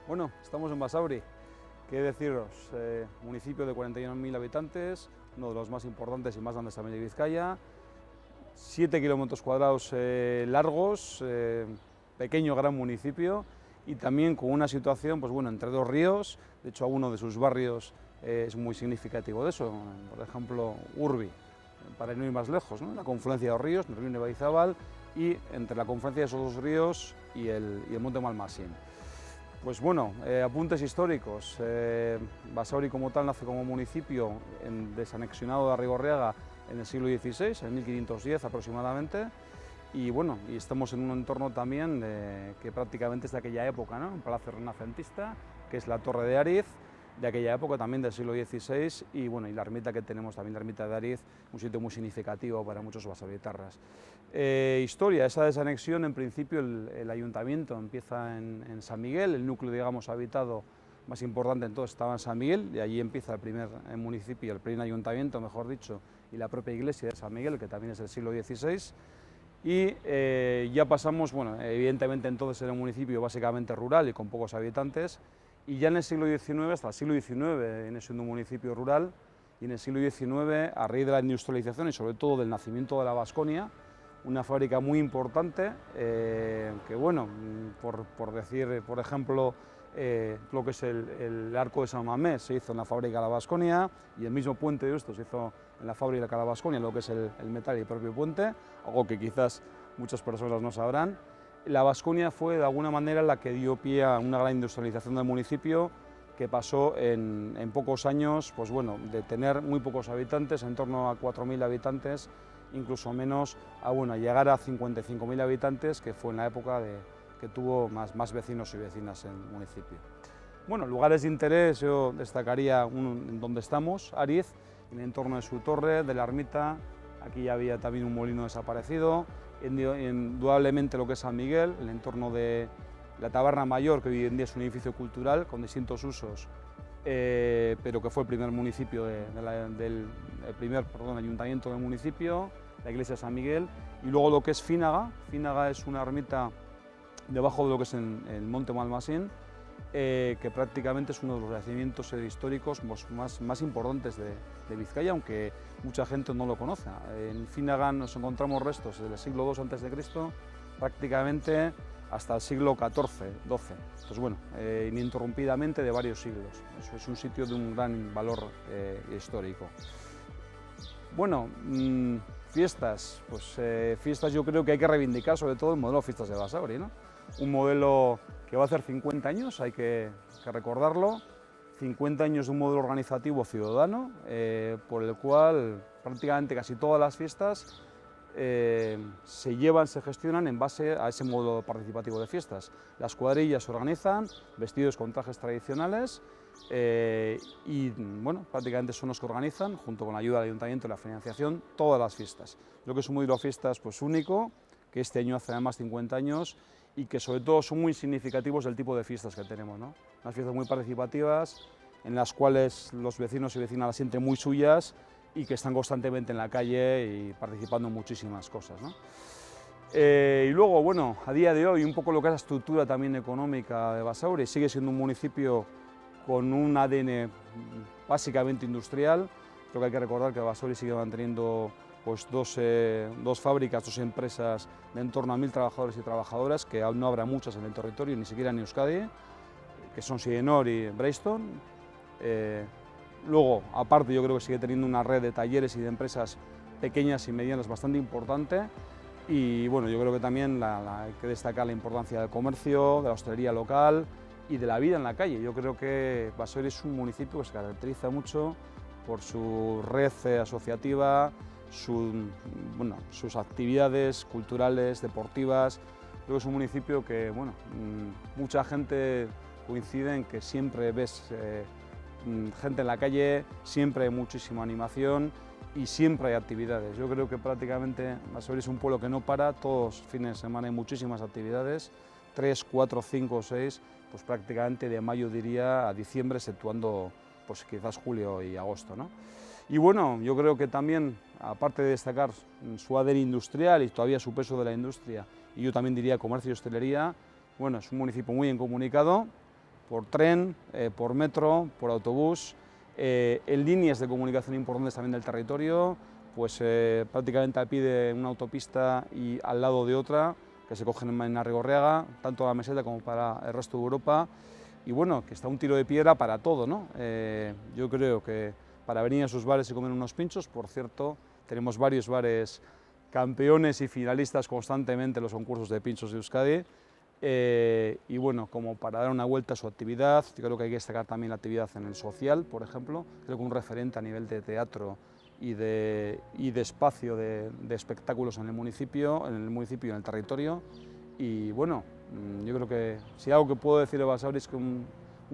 Bueno, estamos en Basauri. ¿Qué deciros? Municipio de 41.000 habitantes, uno de los más importantes y más grandes también de Vizcaya, 7 kilómetros cuadrados largos, pequeño gran municipio y también con una situación, pues bueno, entre dos ríos. De hecho, uno de sus barrios es muy significativo de eso, por ejemplo, Urbi, para no ir más lejos, ¿no? La confluencia de dos ríos, el río Nebaizábal, y entre la confluencia de esos dos ríos y el monte Malmasín. Pues bueno, apuntes históricos. Basauri como tal nace como municipio desanexionado de Arrigorriaga en el siglo XVI, en 1510 aproximadamente, y bueno, y estamos en un entorno también que prácticamente es de aquella época, ¿no? Un palacio renacentista, que es la Torre de Ariz, de aquella época también del siglo XVI, y bueno, y la ermita que tenemos también, la ermita de Ariz, un sitio muy significativo para muchos basauritarras. Historia, esa desanexión, en principio el ayuntamiento empieza en San Miguel, el núcleo, digamos, habitado más importante entonces estaba en San Miguel, y allí empieza el primer municipio, el primer ayuntamiento, mejor dicho, y la propia iglesia de San Miguel, que también es del siglo XVI, y ya pasamos, bueno, evidentemente entonces era un municipio básicamente rural y con pocos habitantes, y ya en el siglo XIX, hasta el siglo XIX, viene siendo un municipio rural, y en el siglo XIX, a raíz de la industrialización y sobre todo del nacimiento de la Baskonia, una fábrica muy importante, que bueno, por decir, por ejemplo, lo que es el arco de San Mamés se hizo en la fábrica de la Baskonia, y el mismo puente de esto se hizo en la fábrica de la Baskonia, lo que es el metal y el propio puente, algo que quizás muchas personas no sabrán. La Baskonia fue de alguna manera la que dio pie a una gran industrialización del municipio, que pasó en pocos años, pues bueno, de tener muy pocos habitantes, en torno a 4.000 habitantes, incluso menos, a bueno, llegar a 55.000 habitantes, que fue en la época que tuvo más vecinos y vecinas en el municipio. Bueno, lugares de interés, yo destacaría en donde estamos, Ariz, en el entorno de su torre, de la ermita. Aquí ya había también un molino desaparecido, indudablemente lo que es San Miguel, el entorno de la Taberna Mayor, que hoy en día es un edificio cultural con distintos usos, pero que fue el primer municipio del primer ayuntamiento del municipio, la iglesia de San Miguel, y luego lo que es Fínaga. Fínaga es una ermita debajo de lo que es el monte Malmasín, que prácticamente es uno de los yacimientos históricos más importantes de Vizcaya, aunque mucha gente no lo conoce. En Fínaga nos encontramos restos desde el siglo II a.C., prácticamente hasta el siglo XIV, XII. Entonces, bueno, ininterrumpidamente de varios siglos. Eso es un sitio de un gran valor histórico. Bueno, fiestas, pues fiestas yo creo que hay que reivindicar sobre todo el modelo de fiestas de Basauri, ¿no? Un modelo que va a hacer 50 años, hay que recordarlo, 50 años de un modelo organizativo ciudadano, por el cual prácticamente casi todas las fiestas se gestionan en base a ese modelo participativo de fiestas. Las cuadrillas se organizan vestidos con trajes tradicionales y bueno, prácticamente son los que organizan, junto con la ayuda del ayuntamiento y la financiación, todas las fiestas. Lo que es un modelo de fiestas pues único, que este año hace además 50 años, y que sobre todo son muy significativos del tipo de fiestas que tenemos, ¿no? Unas fiestas muy participativas, en las cuales los vecinos y vecinas las sienten muy suyas y que están constantemente en la calle y participando en muchísimas cosas, ¿no? Y luego, bueno, a día de hoy, un poco lo que es la estructura también económica de Basauri, sigue siendo un municipio con un ADN básicamente industrial. Creo que hay que recordar que Basauri sigue manteniendo pues dos fábricas, dos empresas de en torno a 1.000 trabajadores y trabajadoras, que aún no habrá muchas en el territorio, ni siquiera en Euskadi, que son Sidenor y Breiston. Luego, aparte, yo creo que sigue teniendo una red de talleres y de empresas pequeñas y medianas bastante importante. Y bueno, yo creo que también hay que destacar la importancia del comercio, de la hostelería local y de la vida en la calle. Yo creo que Basauri es un municipio que se caracteriza mucho por su red asociativa, sus actividades culturales, deportivas. Creo que es un municipio que, bueno, mucha gente coincide en que siempre ves gente en la calle, siempre hay muchísima animación y siempre hay actividades. Yo creo que prácticamente Basauri es un pueblo que no para, todos los fines de semana hay muchísimas actividades, 3, 4, 5 o 6, pues prácticamente de mayo diría a diciembre, exceptuando pues quizás julio y agosto, ¿no? Y bueno, yo creo que también, aparte de destacar su ADN industrial y todavía su peso de la industria, y yo también diría comercio y hostelería, bueno, es un municipio muy bien comunicado, por tren, por metro, por autobús, en líneas de comunicación importantes también del territorio, pues prácticamente al pie de una autopista y al lado de otra, que se cogen en Arrigorriaga, tanto la meseta como para el resto de Europa, y bueno, que está un tiro de piedra para todo, ¿no? Yo creo que para venir a sus bares y comer unos pinchos, por cierto, tenemos varios bares campeones y finalistas constantemente en los concursos de pinchos de Euskadi, y bueno, como para dar una vuelta a su actividad, yo creo que hay que destacar también la actividad en el social, por ejemplo, creo que un referente a nivel de teatro y de espacio de espectáculos en el municipio y en el territorio. Y bueno, yo creo que si algo que puedo decir de Basauri es que un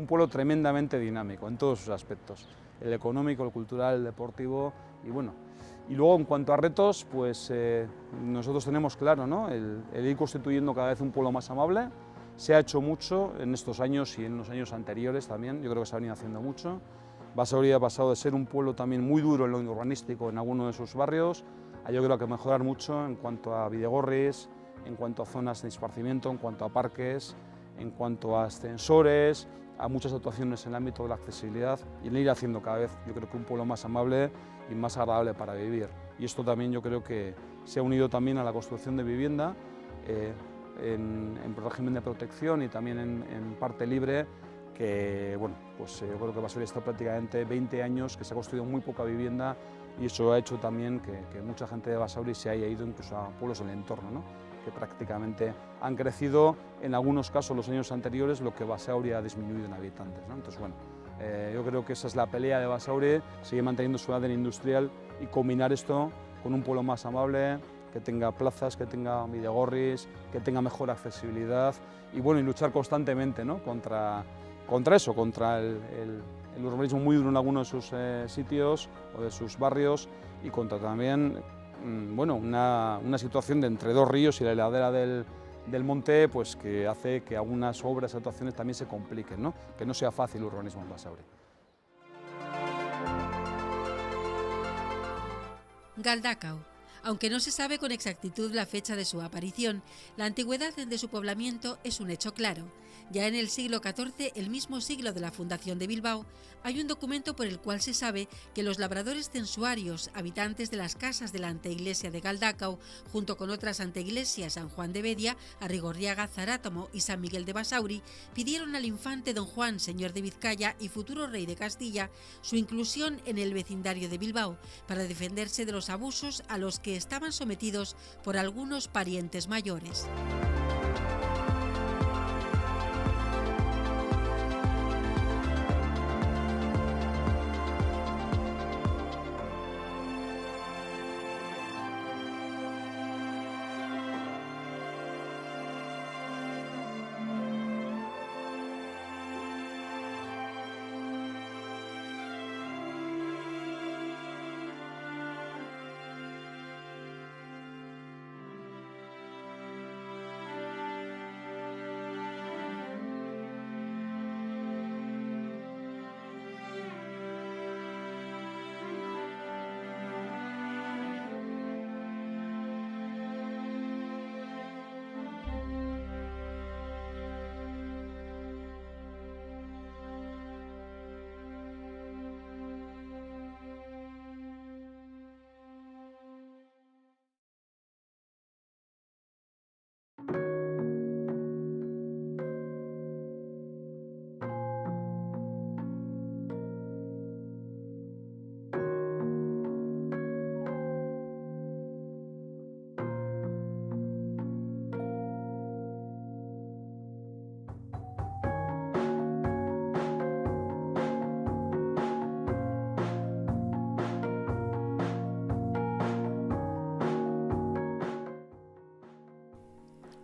pueblo tremendamente dinámico en todos sus aspectos, el económico, el cultural, el deportivo, y bueno. Y luego en cuanto a retos, pues nosotros tenemos claro, ¿no?, el ir constituyendo cada vez un pueblo más amable. Se ha hecho mucho en estos años y en los años anteriores también, yo creo que se ha venido haciendo mucho. Basauri ha pasado de ser un pueblo también muy duro en lo urbanístico en algunos de sus barrios, a yo creo que mejorar mucho en cuanto a bidegorris, en cuanto a zonas de esparcimiento, en cuanto a parques, en cuanto a ascensores, a muchas actuaciones en el ámbito de la accesibilidad, y en ir haciendo cada vez, yo creo que un pueblo más amable y más agradable para vivir. Y esto también yo creo que se ha unido también a la construcción de vivienda en régimen de protección y también en parte libre, que bueno, pues yo creo que Basauri está prácticamente 20 años que se ha construido muy poca vivienda, y eso ha hecho también que mucha gente de Basauri se haya ido incluso a pueblos en el entorno, ¿no?, que prácticamente han crecido en algunos casos los años anteriores lo que Basauri ha disminuido en habitantes, ¿no? Entonces bueno, yo creo que esa es la pelea de Basauri, seguir manteniendo su ADN industrial y combinar esto con un pueblo más amable, que tenga plazas, que tenga bidegorris, que tenga mejor accesibilidad, y bueno, y luchar constantemente, ¿no?, contra eso, contra el urbanismo muy duro en algunos de sus sitios o de sus barrios, y contra también bueno, una situación de entre dos ríos y la heladera del monte, pues que hace que algunas obras y actuaciones también se compliquen, ¿no?, que no sea fácil el urbanismo en Basauri. Galdakao. Aunque no se sabe con exactitud la fecha de su aparición, la antigüedad de su poblamiento es un hecho claro. Ya en el siglo XIV, el mismo siglo de la fundación de Bilbao, hay un documento por el cual se sabe que los labradores censuarios, habitantes de las casas de la anteiglesia de Galdakao, junto con otras anteiglesias San Juan de Bedia, Arrigorriaga, Zarátomo y San Miguel de Basauri, pidieron al infante don Juan, señor de Vizcaya y futuro rey de Castilla, su inclusión en el vecindario de Bilbao, para defenderse de los abusos a los que estaban sometidos por algunos parientes mayores.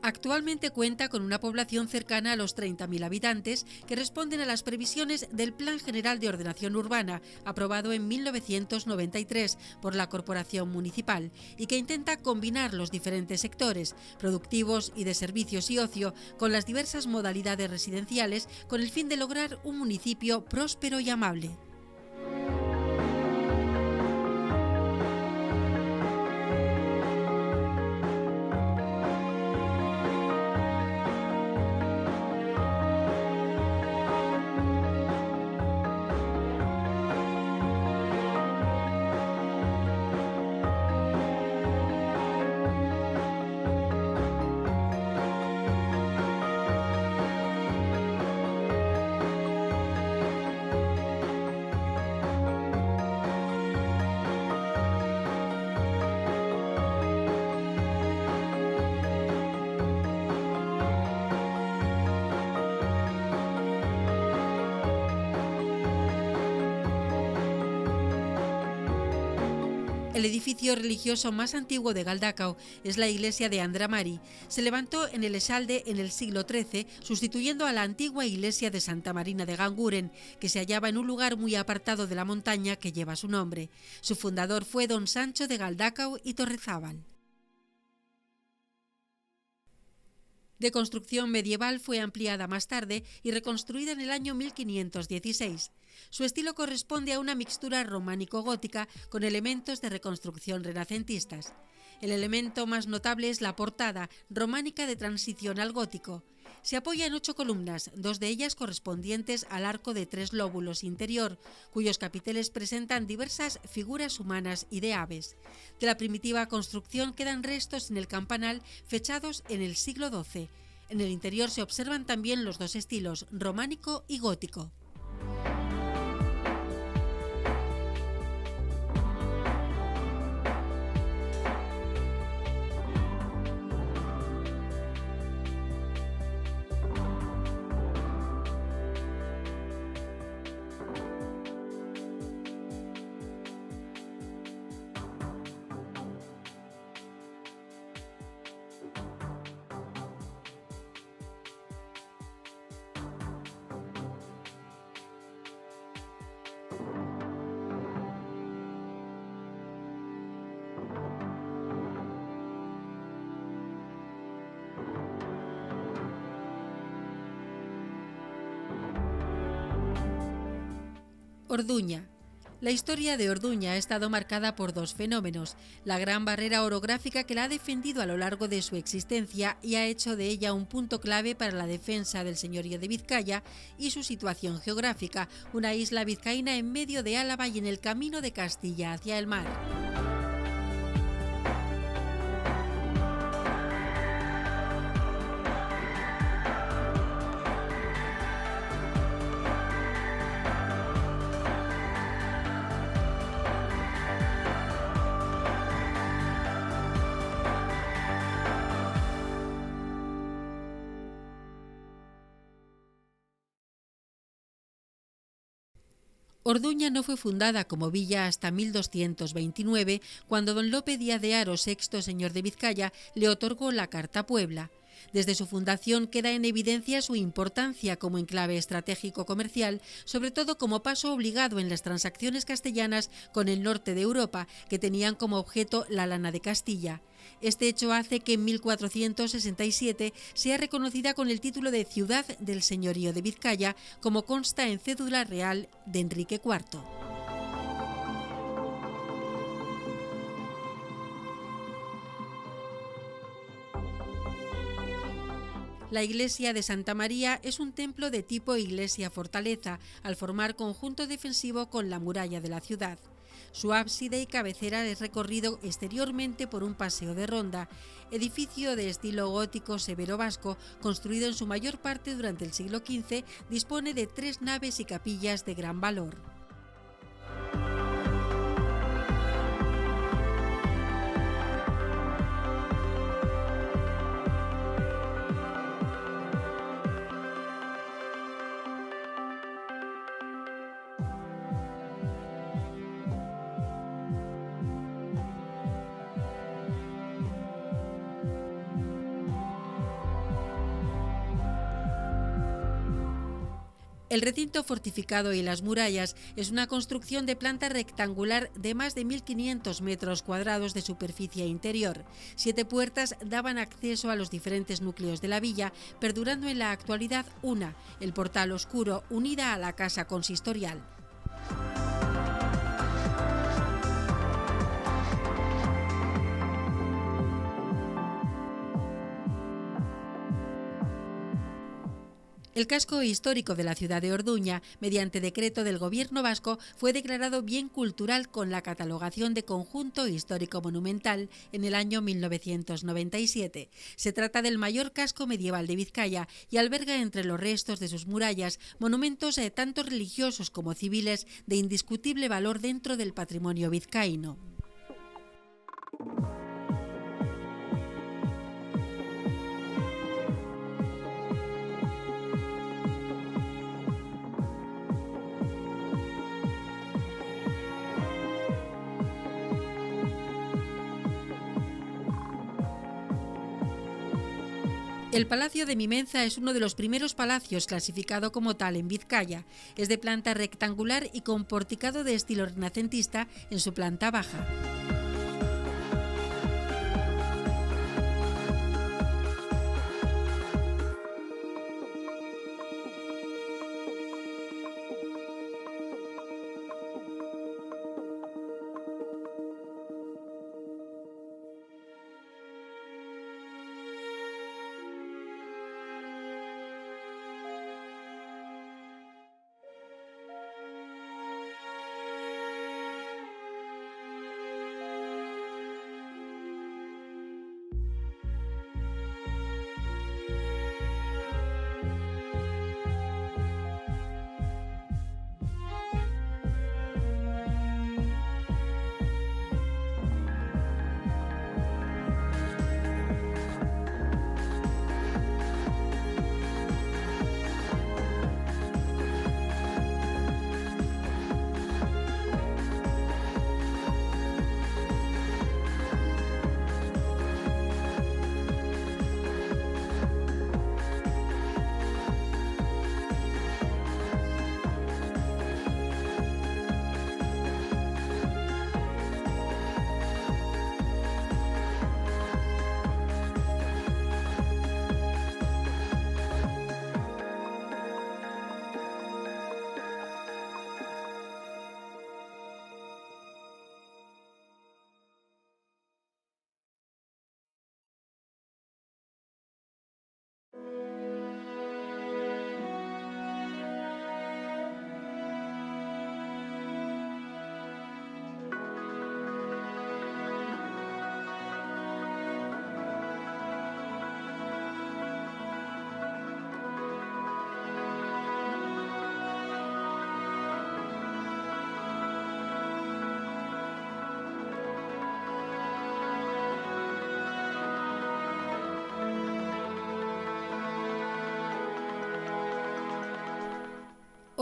Actualmente cuenta con una población cercana a los 30.000 habitantes que responden a las previsiones del Plan General de Ordenación Urbana, aprobado en 1993 por la Corporación Municipal, y que intenta combinar los diferentes sectores, productivos y de servicios y ocio, con las diversas modalidades residenciales, con el fin de lograr un municipio próspero y amable. El edificio religioso más antiguo de Galdacao es la iglesia de Andramari. Se levantó en el Esalde en el siglo XIII, sustituyendo a la antigua iglesia de Santa Marina de Ganguren, que se hallaba en un lugar muy apartado de la montaña que lleva su nombre. Su fundador fue don Sancho de Galdacao y Torrezábal. De construcción medieval, fue ampliada más tarde y reconstruida en el año 1516. Su estilo corresponde a una mixtura románico-gótica con elementos de reconstrucción renacentistas. El elemento más notable es la portada, románica de transición al gótico. Se apoya en 8 columnas, 2 de ellas correspondientes al arco de 3 lóbulos interior, cuyos capiteles presentan diversas figuras humanas y de aves. De la primitiva construcción quedan restos en el campanal fechados en el siglo XII. En el interior se observan también los 2 estilos, románico y gótico. Orduña. La historia de Orduña ha estado marcada por 2 fenómenos: la gran barrera orográfica que la ha defendido a lo largo de su existencia y ha hecho de ella un punto clave para la defensa del señorío de Vizcaya, y su situación geográfica, una isla vizcaína en medio de Álava y en el camino de Castilla hacia el mar. Orduña no fue fundada como villa hasta 1229, cuando don Lope Díaz de Haro, sexto señor de Vizcaya, le otorgó la Carta Puebla. Desde su fundación queda en evidencia su importancia como enclave estratégico comercial, sobre todo como paso obligado en las transacciones castellanas con el norte de Europa, que tenían como objeto la lana de Castilla. Este hecho hace que en 1467 sea reconocida con el título de Ciudad del Señorío de Vizcaya, como consta en cédula real de Enrique IV. La iglesia de Santa María es un templo de tipo iglesia-fortaleza, al formar conjunto defensivo con la muralla de la ciudad. Su ábside y cabecera es recorrido exteriormente por un paseo de ronda, edificio de estilo gótico severo vasco, construido en su mayor parte durante el siglo XV, dispone de 3 naves y capillas de gran valor. El recinto fortificado y las murallas es una construcción de planta rectangular de más de 1.500 metros cuadrados de superficie interior. 7 puertas daban acceso a los diferentes núcleos de la villa, perdurando en la actualidad una, el Portal Oscuro, unida a la casa consistorial. El casco histórico de la ciudad de Orduña, mediante decreto del Gobierno vasco, fue declarado bien cultural con la catalogación de conjunto histórico monumental en el año 1997. Se trata del mayor casco medieval de Vizcaya y alberga entre los restos de sus murallas monumentos tanto religiosos como civiles de indiscutible valor dentro del patrimonio vizcaíno. El Palacio de Mimenza es uno de los primeros palacios clasificado como tal en Vizcaya. Es de planta rectangular y con porticado de estilo renacentista en su planta baja.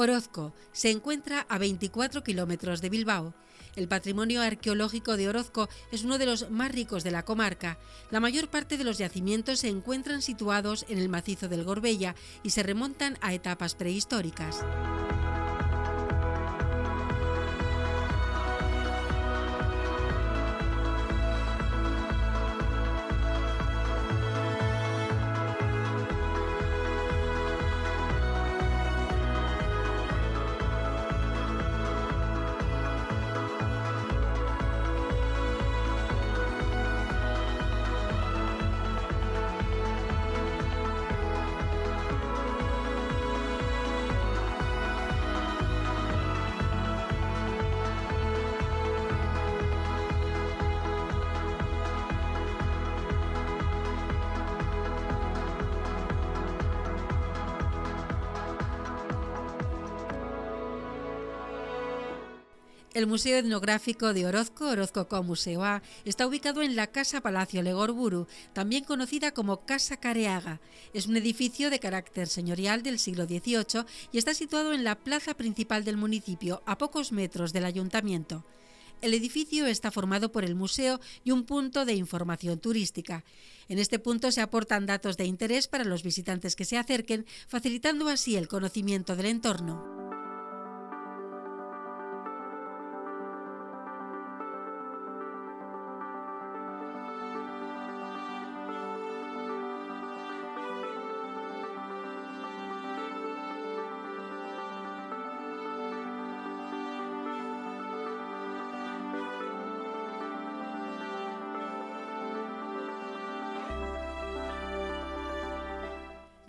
Orozco se encuentra a 24 kilómetros de Bilbao. El patrimonio arqueológico de Orozco es uno de los más ricos de la comarca. La mayor parte de los yacimientos se encuentran situados en el macizo del Gorbella y se remontan a etapas prehistóricas. El Museo Etnográfico de Orozco, Orozco Museoa, está ubicado en la Casa Palacio Legorburu, también conocida como Casa Careaga. Es un edificio de carácter señorial del siglo XVIII y está situado en la plaza principal del municipio, a pocos metros del ayuntamiento. El edificio está formado por el museo y un punto de información turística. En este punto se aportan datos de interés para los visitantes que se acerquen, facilitando así el conocimiento del entorno.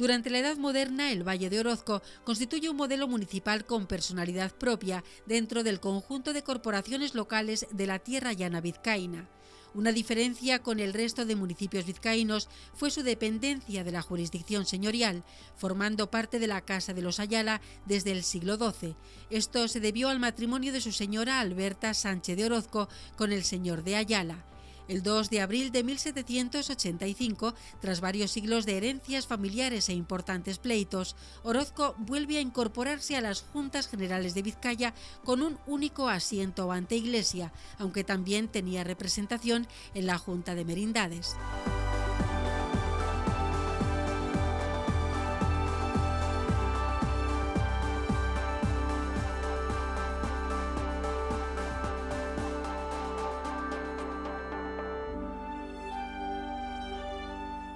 Durante la Edad Moderna, el Valle de Orozco constituye un modelo municipal con personalidad propia dentro del conjunto de corporaciones locales de la Tierra Llana vizcaína. Una diferencia con el resto de municipios vizcaínos fue su dependencia de la jurisdicción señorial, formando parte de la Casa de los Ayala desde el siglo XII. Esto se debió al matrimonio de su señora Alberta Sánchez de Orozco con el señor de Ayala. El 2 de abril de 1785, tras varios siglos de herencias familiares e importantes pleitos, Orozco vuelve a incorporarse a las Juntas Generales de Vizcaya con un único asiento ante Iglesia, aunque también tenía representación en la Junta de Merindades.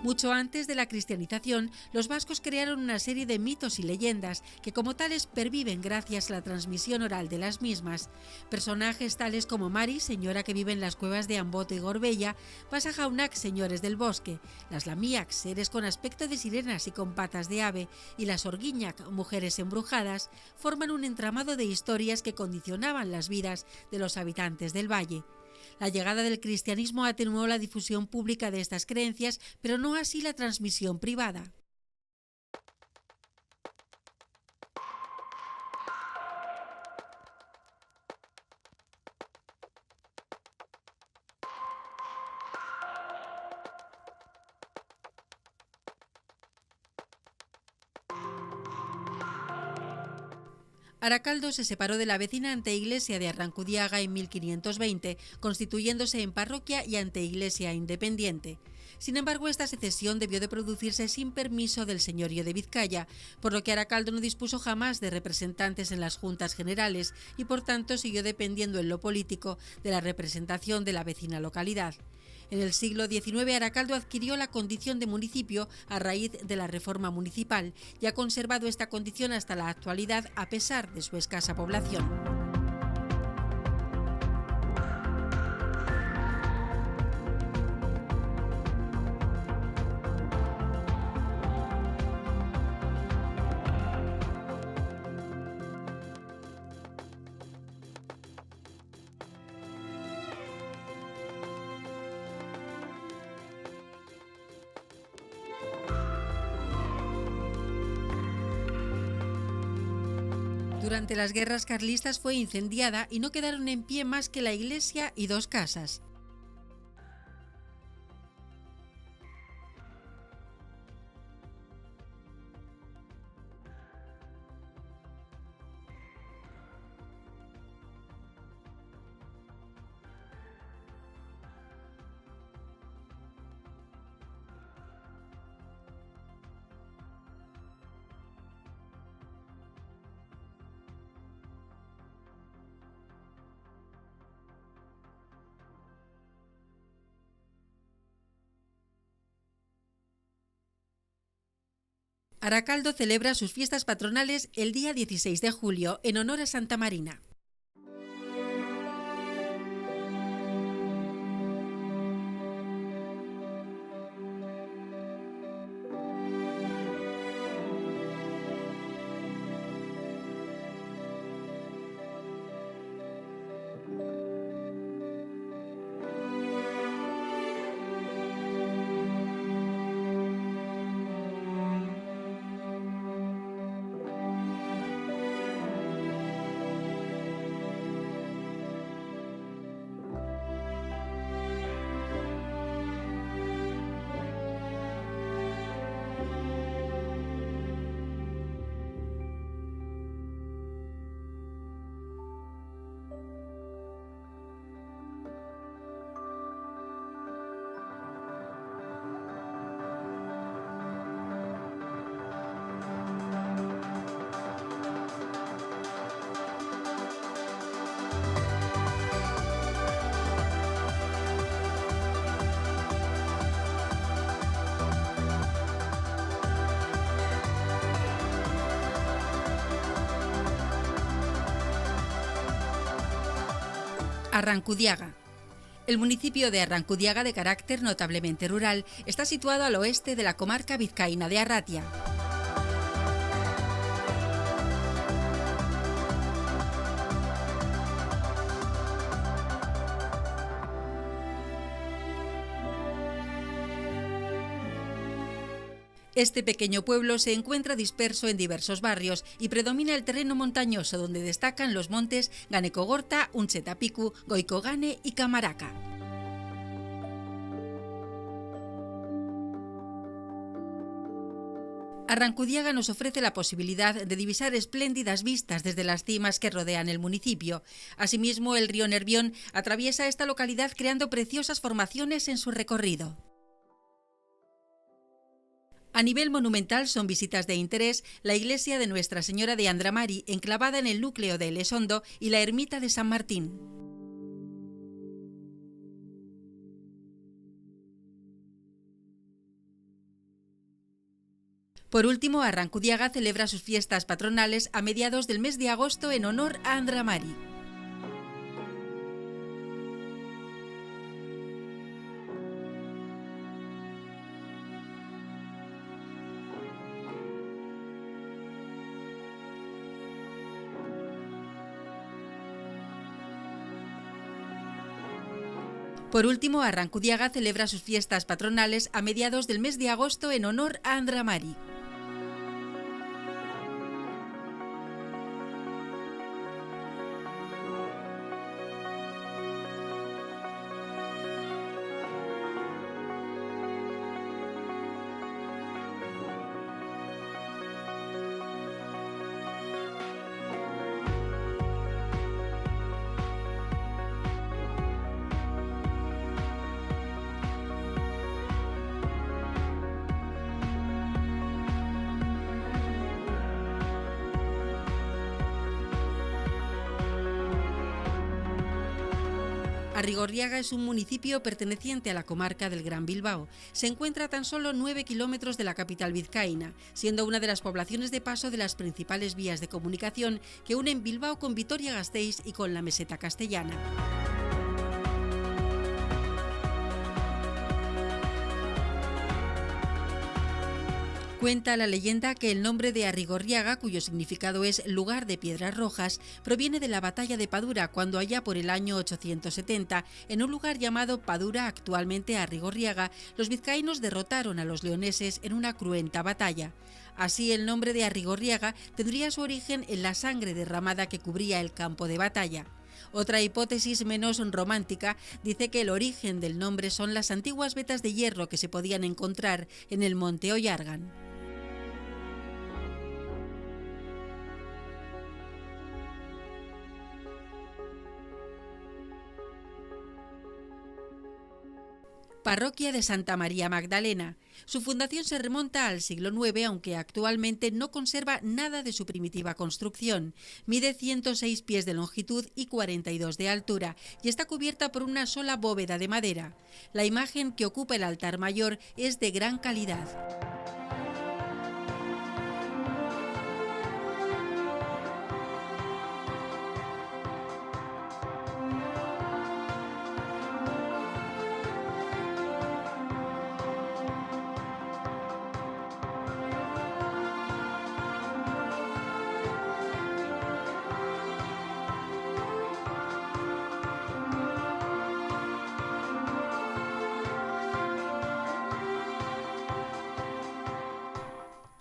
Mucho antes de la cristianización, los vascos crearon una serie de mitos y leyendas que como tales perviven gracias a la transmisión oral de las mismas. Personajes tales como Mari, señora que vive en las cuevas de Amboto y Gorbella, Pasajaunac, señores del bosque, las Lamiac, seres con aspecto de sirenas y con patas de ave, y las Orguiñac, mujeres embrujadas, forman un entramado de historias que condicionaban las vidas de los habitantes del valle. La llegada del cristianismo atenuó la difusión pública de estas creencias, pero no así la transmisión privada. Aracaldo se separó de la vecina anteiglesia de Arrancudiaga en 1520, constituyéndose en parroquia y anteiglesia independiente. Sin embargo, esta secesión debió de producirse sin permiso del señorío de Vizcaya, por lo que Aracaldo no dispuso jamás de representantes en las juntas generales y por tanto siguió dependiendo en lo político de la representación de la vecina localidad. En el siglo XIX, Aracaldo adquirió la condición de municipio a raíz de la reforma municipal y ha conservado esta condición hasta la actualidad a pesar de su escasa población. Durante las guerras carlistas fue incendiada y no quedaron en pie más que la iglesia y 2 casas. Aracaldo celebra sus fiestas patronales el día 16 de julio en honor a Santa Marina. Arrancudiaga. El municipio de Arrancudiaga, de carácter notablemente rural, está situado al oeste de la comarca vizcaína de Arratia. Este pequeño pueblo se encuentra disperso en diversos barrios y predomina el terreno montañoso, donde destacan los montes Ganekogorta, Unchetapicu, Goikogane y Camaraca. Arrancudiaga nos ofrece la posibilidad de divisar espléndidas vistas desde las cimas que rodean el municipio. Asimismo, el río Nervión atraviesa esta localidad creando preciosas formaciones en su recorrido. A nivel monumental son visitas de interés la iglesia de Nuestra Señora de Andramari, enclavada en el núcleo de Elesondo, y la ermita de San Martín. Por último, Arrancudiaga celebra sus fiestas patronales a mediados del mes de agosto en honor a Andra Mari. Por último, Arrancudiaga celebra sus fiestas patronales a mediados del mes de agosto en honor a Andra Mari. Arrigorriaga es un municipio perteneciente a la comarca del Gran Bilbao. Se encuentra a tan solo 9 kilómetros de la capital vizcaína, siendo una de las poblaciones de paso de las principales vías de comunicación que unen Bilbao con Vitoria-Gasteiz y con la meseta castellana. Cuenta la leyenda que el nombre de Arrigorriaga, cuyo significado es lugar de piedras rojas, proviene de la batalla de Padura, cuando allá por el año 870, en un lugar llamado Padura, actualmente Arrigorriaga, los vizcaínos derrotaron a los leoneses en una cruenta batalla. Así, el nombre de Arrigorriaga tendría su origen en la sangre derramada que cubría el campo de batalla. Otra hipótesis menos romántica dice que el origen del nombre son las antiguas vetas de hierro que se podían encontrar en el monte Ollargan. Parroquia de Santa María Magdalena. Su fundación se remonta al siglo IX, aunque actualmente no conserva nada de su primitiva construcción. Mide 106 pies de longitud y 42 de altura y está cubierta por una sola bóveda de madera. La imagen que ocupa el altar mayor es de gran calidad.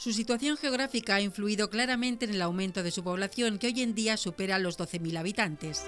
Su situación geográfica ha influido claramente en el aumento de su población, que hoy en día supera los 12.000 habitantes.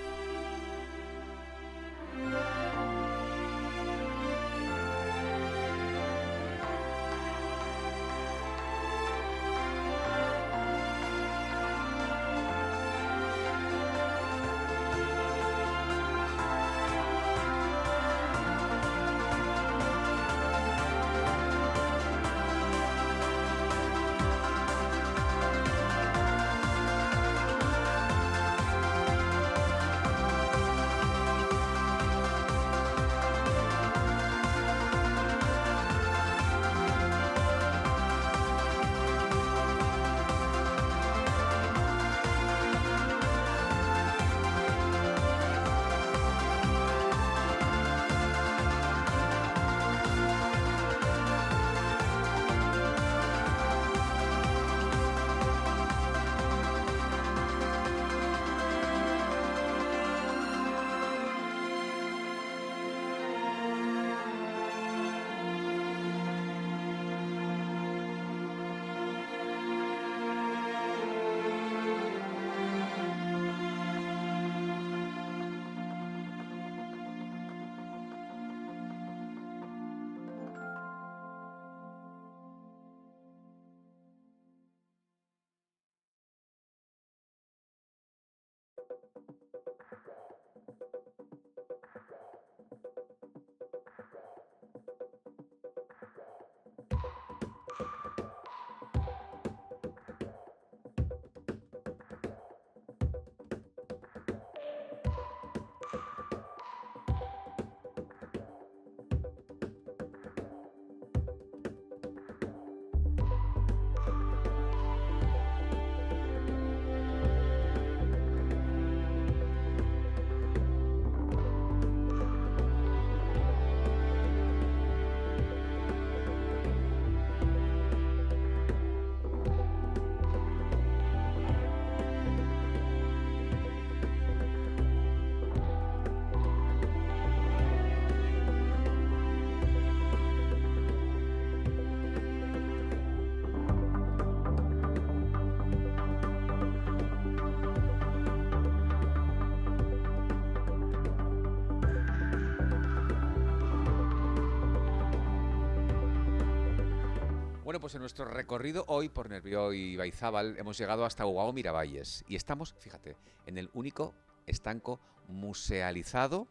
Bueno, pues en nuestro recorrido hoy por Nervión y Baizábal hemos llegado hasta Ugao Miravalles y estamos, fíjate, en el único estanco musealizado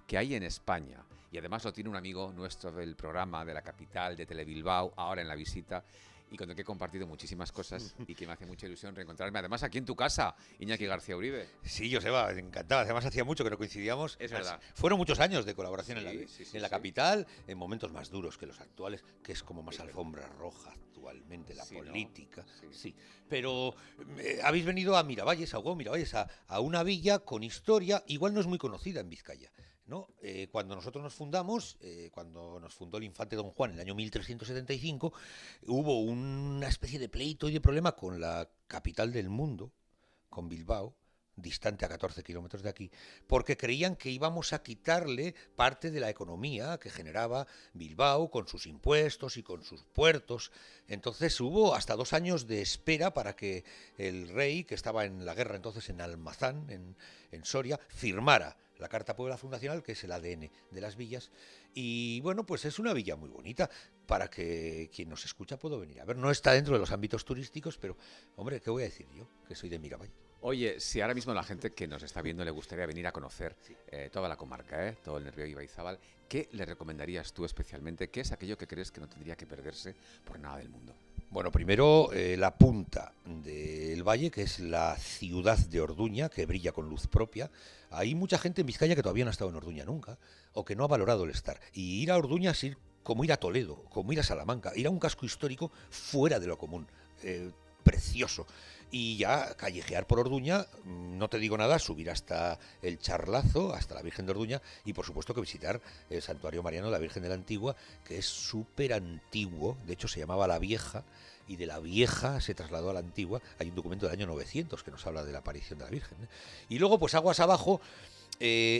que hay en España. Y además lo tiene un amigo nuestro del programa de la capital, de Telebilbao, ahora en la visita, y con el que he compartido muchísimas cosas y que me hace mucha ilusión reencontrarme, además aquí en tu casa, Iñaki García Uribe. Sí, Joseba, encantado. Además hacía mucho que no coincidíamos. Es verdad. Fueron muchos años de colaboración Sí, en la capital, en momentos más duros que los actuales, que es como más alfombra roja actualmente, la Sí, política. ¿no? Sí. Pero habéis venido a Miravalles, a Ugao Miravalles, a una villa con historia, igual no es muy conocida en Vizcaya, ¿no? Cuando nosotros nos fundamos, cuando nos fundó el infante Don Juan en el año 1375, hubo una especie de pleito y de problema con la capital del mundo, con Bilbao, distante a 14 kilómetros de aquí, porque creían que íbamos a quitarle parte de la economía que generaba Bilbao con sus impuestos y con sus puertos. Entonces hubo hasta 2 años de espera para que el rey, que estaba en la guerra entonces en Almazán, en Soria, firmara la Carta Puebla Fundacional, que es el ADN de las villas. Y bueno, pues es una villa muy bonita para que quien nos escucha pueda venir a ver. No está dentro de los ámbitos turísticos, pero, hombre, ¿qué voy a decir yo? Que soy de Miravalle. Oye, si ahora mismo la gente que nos está viendo le gustaría venir a conocer toda la comarca, todo el Nervión y Baizábal, ¿qué le recomendarías tú especialmente? ¿Qué es aquello que crees que no tendría que perderse por nada del mundo? Bueno, primero la punta del valle, que es la ciudad de Orduña, que brilla con luz propia. Hay mucha gente en Vizcaya que todavía no ha estado en Orduña nunca, o que no ha valorado el estar. Y ir a Orduña es ir como ir a Toledo, como ir a Salamanca, ir a un casco histórico fuera de lo común, precioso. Y ya callejear por Orduña, no te digo nada, subir hasta el Charlazo, hasta la Virgen de Orduña, y por supuesto que visitar el Santuario Mariano de la Virgen de la Antigua, que es súper antiguo, de hecho se llamaba La Vieja, y de La Vieja se trasladó a la Antigua. Hay un documento del año 900 que nos habla de la aparición de la Virgen, ¿eh? Y luego pues aguas abajo,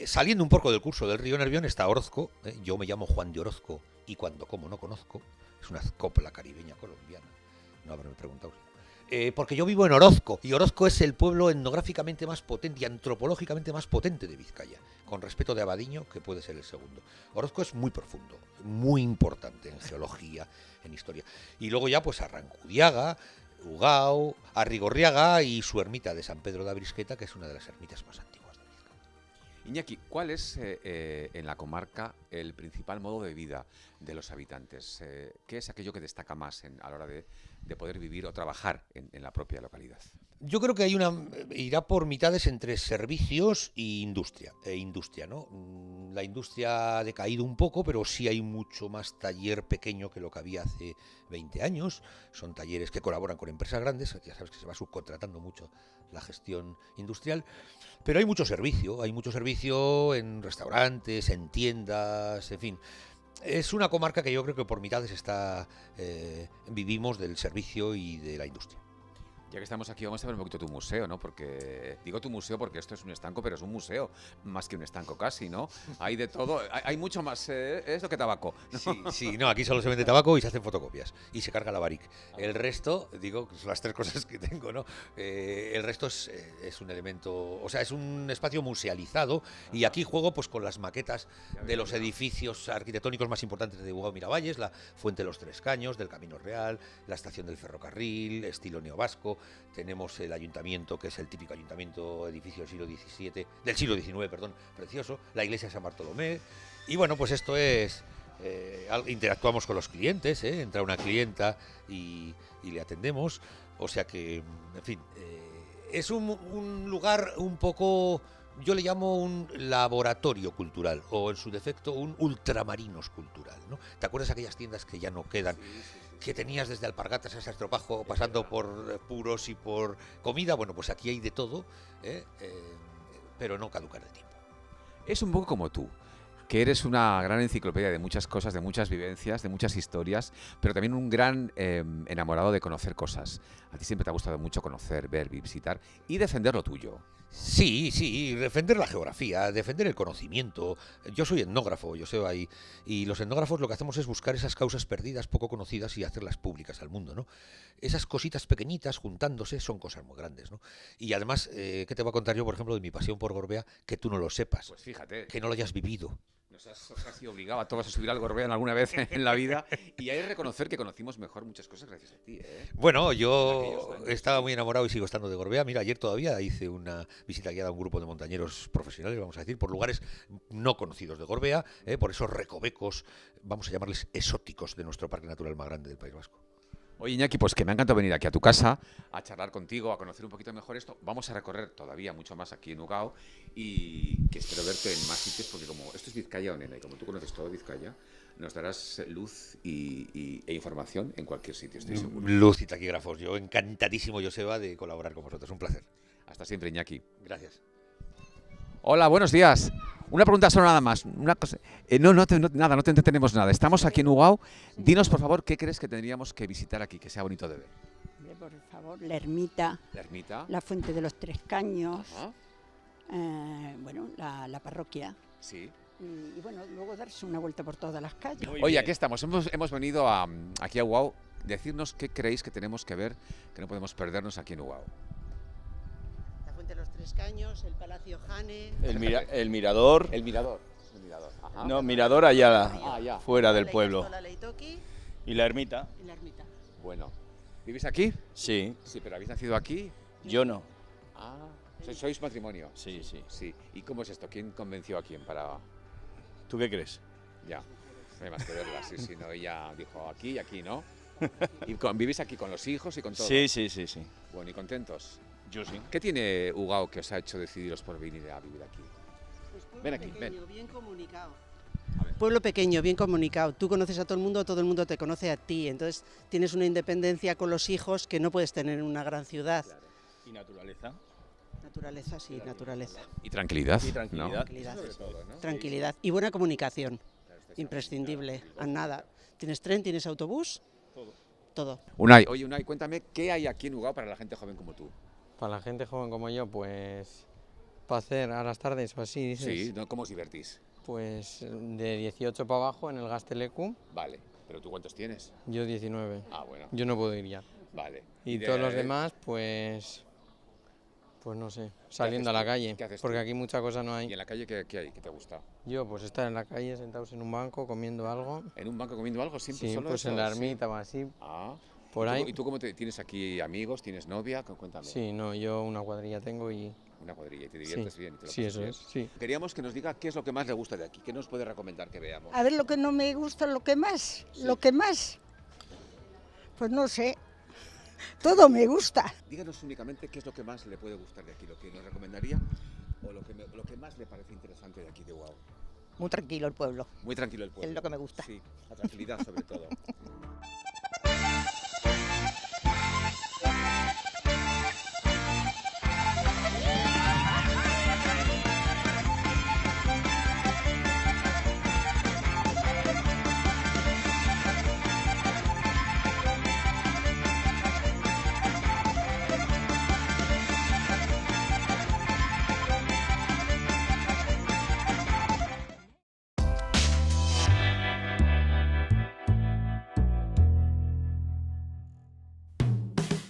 saliendo un poco del curso del río Nervión, está Orozco, ¿eh? Yo me llamo Juan de Orozco, y cuando como no conozco, es una copla caribeña colombiana, no haberme preguntado. Porque yo vivo en Orozco, y Orozco es el pueblo etnográficamente más potente y antropológicamente más potente de Vizcaya, con respeto de Abadiño, que puede ser el segundo. Orozco es muy profundo, muy importante en geología, en historia. Y luego ya pues Arrancudiaga, Ugao, Arrigorriaga y su ermita de San Pedro de Abrisqueta, que es una de las ermitas más antiguas de Vizcaya. Iñaki, ¿cuál es en la comarca el principal modo de vida de los habitantes? ¿Qué es aquello que destaca más a la hora de poder vivir o trabajar en la propia localidad? Yo creo que irá por mitades entre servicios e industria, ¿no? La industria ha decaído un poco, pero sí hay mucho más taller pequeño que lo que había hace 20 años. Son talleres que colaboran con empresas grandes, ya sabes que se va subcontratando mucho la gestión industrial, pero hay mucho servicio en restaurantes, en tiendas, en fin. Es una comarca que yo creo que por mitades vivimos del servicio y de la industria. Ya que estamos aquí, vamos a ver un poquito tu museo, ¿no? Porque digo tu museo porque esto es un estanco, pero es un museo, más que un estanco casi, ¿no? Hay de todo, hay mucho más, es lo que tabaco, ¿no? Sí, no, aquí solo se vende tabaco y se hacen fotocopias y se carga la Baric. El resto, digo, son las 3 cosas que tengo, ¿no? El resto es un elemento, o sea, es un espacio musealizado y aquí juego pues con las maquetas de los edificios arquitectónicos más importantes de Ugao Miravalles, la Fuente de los Tres Caños, del Camino Real, la estación del ferrocarril, estilo neovasco. Tenemos el ayuntamiento, que es el típico ayuntamiento, edificio del siglo XIX, precioso, la iglesia de San Bartolomé. Y bueno, pues esto es, interactuamos con los clientes, entra una clienta y le atendemos, o sea que, en fin, es un lugar un poco, yo le llamo un laboratorio cultural, o en su defecto un ultramarinos cultural, ¿no? ¿Te acuerdas de aquellas tiendas que ya no quedan? Que tenías desde alpargatas hasta estropajo, pasando por puros y por comida? Bueno, pues aquí hay de todo, pero no caducar el tiempo. Es un poco como tú, que eres una gran enciclopedia de muchas cosas, de muchas vivencias, de muchas historias, pero también un gran enamorado de conocer cosas. A ti siempre te ha gustado mucho conocer, ver, visitar y defender lo tuyo. Sí, defender la geografía, defender el conocimiento. Yo soy etnógrafo, yo sé ahí, y los etnógrafos lo que hacemos es buscar esas causas perdidas, poco conocidas, y hacerlas públicas al mundo, ¿no? Esas cositas pequeñitas juntándose son cosas muy grandes, ¿no? Y además, ¿qué te voy a contar yo, por ejemplo, de mi pasión por Gorbea, que tú no lo sepas? Pues fíjate. Que no lo hayas vivido. No nos has casi obligado a todos a subir al Gorbea alguna vez en la vida y hay que reconocer que conocimos mejor muchas cosas gracias a ti, ¿eh? Bueno, En yo aquellos años, estaba sí. muy enamorado y sigo estando de Gorbea. Mira, ayer todavía hice una visita guiada a un grupo de montañeros profesionales, vamos a decir, por lugares no conocidos de Gorbea, por esos recovecos, vamos a llamarles exóticos de nuestro parque natural más grande del País Vasco. Oye, Iñaki, pues que me ha encantado venir aquí a tu casa a charlar contigo, a conocer un poquito mejor esto. Vamos a recorrer todavía mucho más aquí en Ugao y que espero verte en más sitios porque como esto es Vizcaya Onena y como tú conoces todo Vizcaya, nos darás luz e información en cualquier sitio, estoy seguro. Luz y taquígrafos. Yo encantadísimo, Joseba, de colaborar con vosotros. Un placer. Hasta siempre, Iñaki. Gracias. Hola, buenos días. Una pregunta solo nada más. Una cosa. No te entretenemos nada. Estamos aquí en Ugao. Dinos, por favor, ¿qué crees que tendríamos que visitar aquí, que sea bonito de ver? Hombre, por favor, la ermita, La ermita. la fuente de los Tres Caños, Ajá. bueno, la parroquia. Sí. Y bueno, luego darse una vuelta por todas las calles. Oye, aquí estamos. Hemos venido aquí a Ugao. Decirnos qué creéis que tenemos que ver, que no podemos perdernos aquí en Ugao. La Fuente de los Tres Caños, el Palacio Jane. El mirador. El mirador. El mirador. Ajá. No, mirador allá, Ah, ya. fuera del la pueblo. Ikastola Leitoki Y la ermita. y la ermita. Bueno. ¿Vivís aquí? Sí, Sí, pero ¿habéis nacido aquí? yo no. Ah. ¿Sois matrimonio? Sí, sí. Sí. ¿Y cómo es esto? ¿Quién convenció a quién para...? ¿Tú qué crees? Ya, no hay más que verla, sí, no, ella dijo aquí y aquí, ¿no? ¿Y vivís aquí con los hijos y con todo? Sí, sí, sí, sí. Bueno, ¿y contentos? Yo sí. ¿Qué tiene Ugao que os ha hecho decidiros por venir a vivir aquí? Pues pueblo Ven aquí, pequeño, bien comunicado. A ver. Pueblo pequeño, bien comunicado. Tú conoces a todo el mundo te conoce a ti. Entonces tienes una independencia con los hijos que no puedes tener en una gran ciudad. Y naturaleza. Naturaleza, sí, naturaleza. Y tranquilidad. Y tranquilidad. Tranquilidad. Sobre todo, ¿no? Tranquilidad. Y buena comunicación. Imprescindible. A nada. ¿Tienes tren? ¿Tienes autobús? Todo. Todo. Oye, Unai, cuéntame, ¿qué hay aquí en Ugao para la gente joven como tú? Para la gente joven como yo, pues para hacer a las tardes o así, dices. Sí, ¿no? ¿Cómo os divertís? Pues de 18 para abajo en el Gastelecu, Vale, pero ¿tú cuántos tienes? yo 19. Ah, bueno, Yo no puedo ir ya. vale. Y de- todos los demás, pues no sé, saliendo a la tú? calle, ¿Qué haces porque tú? aquí mucha cosa no ¿Y hay. en la calle qué hay? ¿Qué te gusta? Yo pues estar en la calle sentados en un banco comiendo algo. ¿En un banco comiendo algo siempre Sí, solo? pues en eso? la Sí. ermita o así, Ah. por ahí. ¿Y tú cómo tienes aquí amigos? ¿Tienes novia? Cuéntame. Sí, no, yo una cuadrilla tengo y Una cuadrilla y te sí, diviertes bien. Y te lo sí, pasas eso bien. es, sí. Queríamos que nos diga qué es lo que más le gusta de aquí, qué nos puede recomendar que veamos. A ver, lo que no me gusta, lo que más, pues no sé, todo me gusta. Díganos únicamente qué es lo que más le puede gustar de aquí, lo que nos recomendaría o lo que más le parece interesante de aquí de Ugao. Muy tranquilo el pueblo. Muy tranquilo el pueblo. Es lo que me gusta. Sí, la tranquilidad sobre todo.